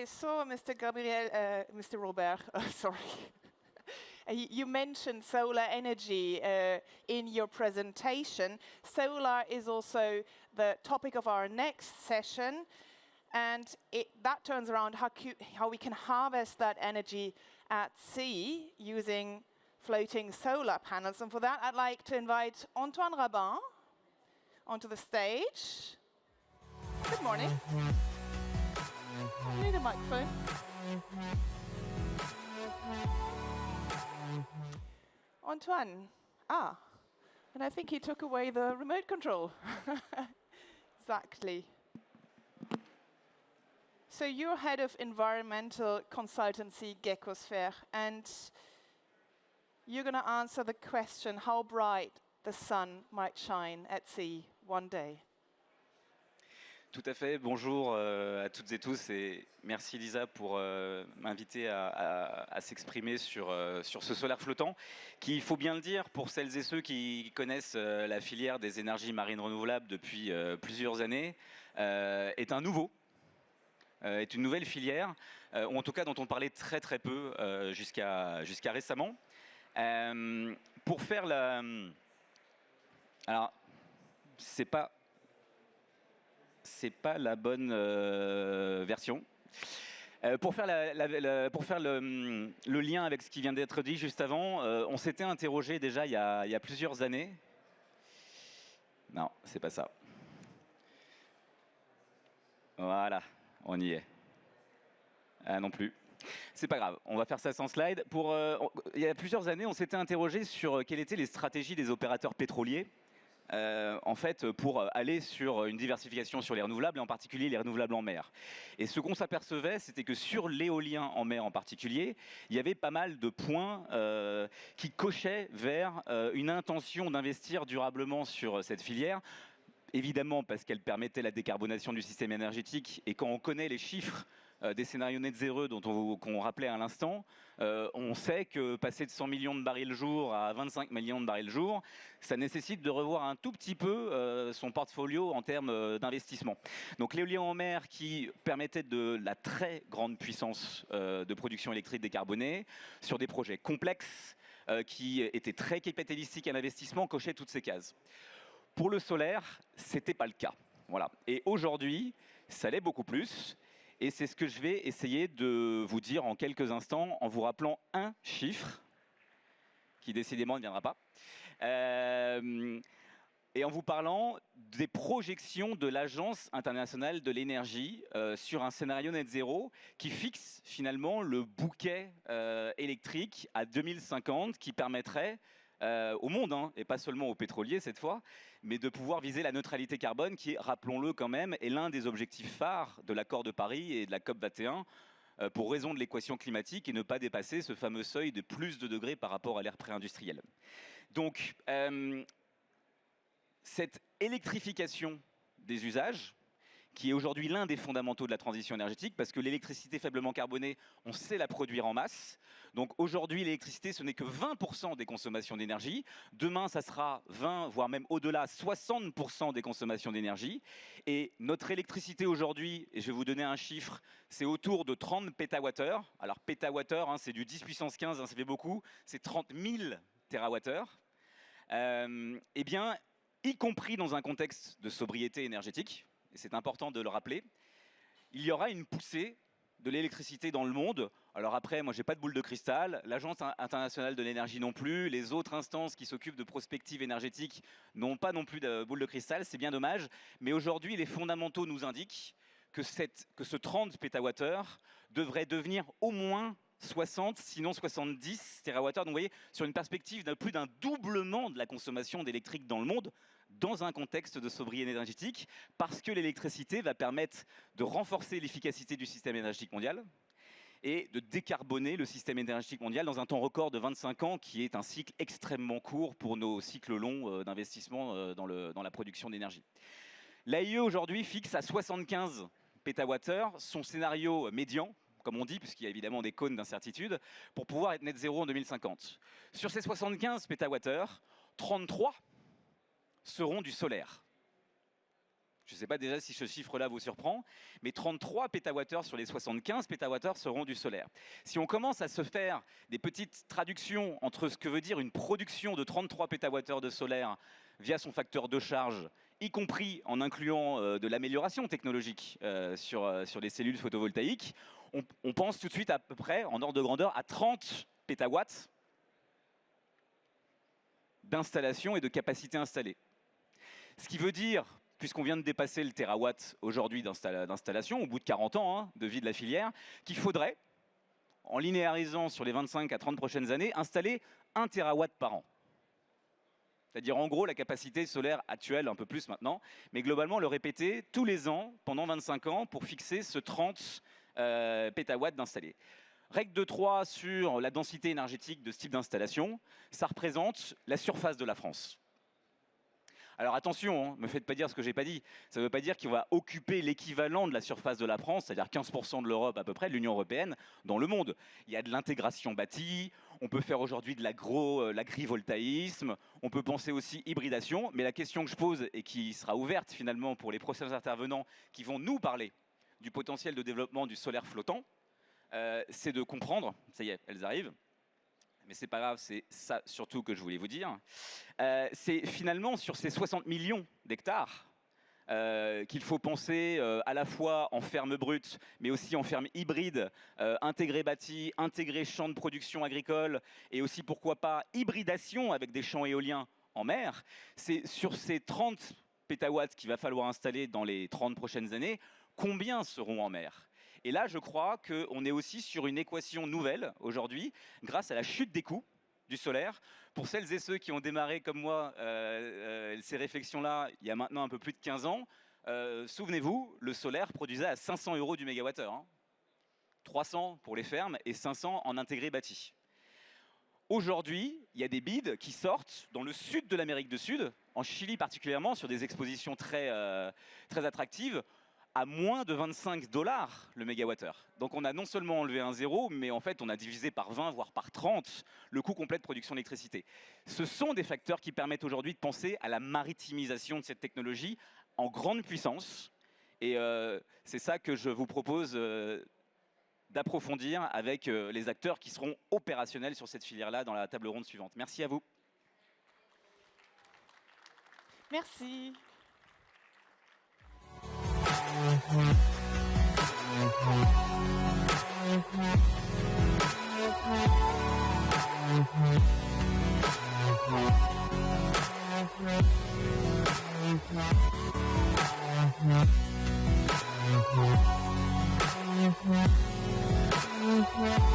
I saw Mr. Gabriel, Mr. Robert, sorry. You mentioned solar energy in your presentation. Solar is also the topic of our next session, and that turns around how we can harvest that energy at sea using floating solar panels. And for that, I'd like to invite Antoine Rabin onto the stage. Good morning. You need a microphone. Antoine. And I think he took away the remote control. Exactly. So you're head of environmental consultancy Gecosphere, and you're going to answer the question how bright the sun might shine at sea one day. Tout à fait. Bonjour à toutes et tous et merci Lisa pour m'inviter à s'exprimer sur ce solaire flottant qui, il faut bien le dire, pour celles et ceux qui connaissent la filière des énergies marines renouvelables depuis plusieurs années, est un nouveau. Est une nouvelle filière, ou en tout cas dont on parlait très très peu jusqu'à récemment. Pour faire la... Alors, c'est pas la bonne version. Pour faire le lien avec ce qui vient d'être dit juste avant, on s'était interrogé déjà il y a plusieurs années. Non, c'est pas ça. Voilà, on y est. Ah non plus. C'est pas grave, on va faire ça sans slide. Il y a plusieurs années, on s'était interrogé sur quelles étaient les stratégies des opérateurs pétroliers en fait, pour aller sur une diversification sur les renouvelables, et en particulier les renouvelables en mer. Et ce qu'on s'apercevait, c'était que sur l'éolien en mer en particulier, il y avait pas mal de points qui cochaient vers une intention d'investir durablement sur cette filière. Évidemment parce qu'elle permettait la décarbonation du système énergétique, et quand on connaît les chiffres des scénarios net zéro qu'on rappelait à l'instant, on sait que passer de 100 millions de barils le jour à 25 millions de barils le jour, ça nécessite de revoir un tout petit peu son portfolio en termes d'investissement. Donc l'éolien en mer qui permettait de la très grande puissance de production électrique décarbonée sur des projets complexes qui étaient très capitalistiques à l'investissement, cochait toutes ces cases. Pour le solaire, ce n'était pas le cas. Voilà. Et aujourd'hui, ça l'est beaucoup plus. Et c'est ce que je vais essayer de vous dire en quelques instants en vous rappelant un chiffre qui décidément ne viendra pas. Et en vous parlant des projections de l'Agence internationale de l'énergie sur un scénario net zéro qui fixe finalement le bouquet électrique à 2050 qui permettrait au monde, et pas seulement aux pétroliers cette fois, mais de pouvoir viser la neutralité carbone qui, rappelons-le quand même, est l'un des objectifs phares de l'accord de Paris et de la COP 21 pour raison de l'équation climatique et ne pas dépasser ce fameux seuil de plus de degrés par rapport à l'ère pré-industrielle. Donc, cette électrification des usages, qui est aujourd'hui l'un des fondamentaux de la transition énergétique, parce que l'électricité faiblement carbonée, on sait la produire en masse. Donc aujourd'hui, l'électricité, ce n'est que 20% des consommations d'énergie. Demain, ça sera 20, voire même au-delà, 60% des consommations d'énergie. Et notre électricité aujourd'hui, et je vais vous donner un chiffre, c'est autour de 30 pétawattheures. Alors pétawattheure, c'est du 10 puissance 15, ça fait beaucoup, c'est 30 000 térawattheures. Eh bien, y compris dans un contexte de sobriété énergétique, et c'est important de le rappeler, il y aura une poussée de l'électricité dans le monde. Alors après, moi, j'ai pas de boule de cristal, l'Agence internationale de l'énergie non plus, les autres instances qui s'occupent de prospective énergétique n'ont pas non plus de boule de cristal, c'est bien dommage. Mais aujourd'hui, les fondamentaux nous indiquent que ce 30 pétawattheures devrait devenir au moins 60, sinon 70 térawattheures. Donc vous voyez, sur une perspective de plus d'un doublement de la consommation d'électrique dans le monde, dans un contexte de sobriété énergétique, parce que l'électricité va permettre de renforcer l'efficacité du système énergétique mondial et de décarboner le système énergétique mondial dans un temps record de 25 ans, qui est un cycle extrêmement court pour nos cycles longs d'investissement dans la production d'énergie. L'AIE aujourd'hui fixe à 75 pétawattheures son scénario médian, comme on dit, puisqu'il y a évidemment des cônes d'incertitude, pour pouvoir être net zéro en 2050. Sur ces 75 pétawattheures, 33 seront du solaire. Je ne sais pas déjà si ce chiffre-là vous surprend, mais 33 pétawattheures sur les 75 pétawattheures seront du solaire. Si on commence à se faire des petites traductions entre ce que veut dire une production de 33 pétawattheures de solaire via son facteur de charge, y compris en incluant de l'amélioration technologique sur les cellules photovoltaïques, on pense tout de suite à peu près, en ordre de grandeur, à 30 pétawatts d'installation et de capacité installée. Ce qui veut dire, puisqu'on vient de dépasser le térawatt aujourd'hui d'installation, au bout de 40 ans de vie de la filière, qu'il faudrait, en linéarisant sur les 25 à 30 prochaines années, installer 1 térawatt par an. C'est-à-dire en gros la capacité solaire actuelle, un peu plus maintenant, mais globalement le répéter tous les ans, pendant 25 ans, pour fixer ce 30 pétawatts d'installés. Règle de 3 sur la densité énergétique de ce type d'installation, ça représente la surface de la France. Alors attention, ne me faites pas dire ce que je n'ai pas dit. Ça ne veut pas dire qu'il va occuper l'équivalent de la surface de la France, c'est-à-dire 15% de l'Europe à peu près, de l'Union européenne, dans le monde. Il y a de l'intégration bâtie, on peut faire aujourd'hui de l'agrivoltaïsme, on peut penser aussi hybridation, mais la question que je pose et qui sera ouverte finalement pour les prochains intervenants qui vont nous parler du potentiel de développement du solaire flottant, c'est de comprendre, ça y est, elles arrivent, mais c'est pas grave, c'est ça surtout que je voulais vous dire, c'est finalement sur ces 60 millions d'hectares qu'il faut penser à la fois en ferme brute, mais aussi en ferme hybride, intégré bâti, intégré champ de production agricole, et aussi pourquoi pas hybridation avec des champs éoliens en mer. C'est sur ces 30 pétawatts qu'il va falloir installer dans les 30 prochaines années, combien seront en mer ? Et là, je crois qu'on est aussi sur une équation nouvelle aujourd'hui, grâce à la chute des coûts du solaire. Pour celles et ceux qui ont démarré comme moi ces réflexions-là il y a maintenant un peu plus de 15 ans, souvenez-vous, le solaire produisait à 500 € du mégawattheure. 300 pour les fermes et 500 en intégré bâti. Aujourd'hui, il y a des bids qui sortent dans le sud de l'Amérique du Sud, en Chili particulièrement, sur des expositions très attractives, à moins de 25 $ le mégawattheure. Donc on a non seulement enlevé un zéro, mais en fait on a divisé par 20, voire par 30, le coût complet de production d'électricité. Ce sont des facteurs qui permettent aujourd'hui de penser à la maritimisation de cette technologie en grande puissance. Et c'est ça que je vous propose d'approfondir avec les acteurs qui seront opérationnels sur cette filière-là dans la table ronde suivante. Merci à vous. Merci. Thank you.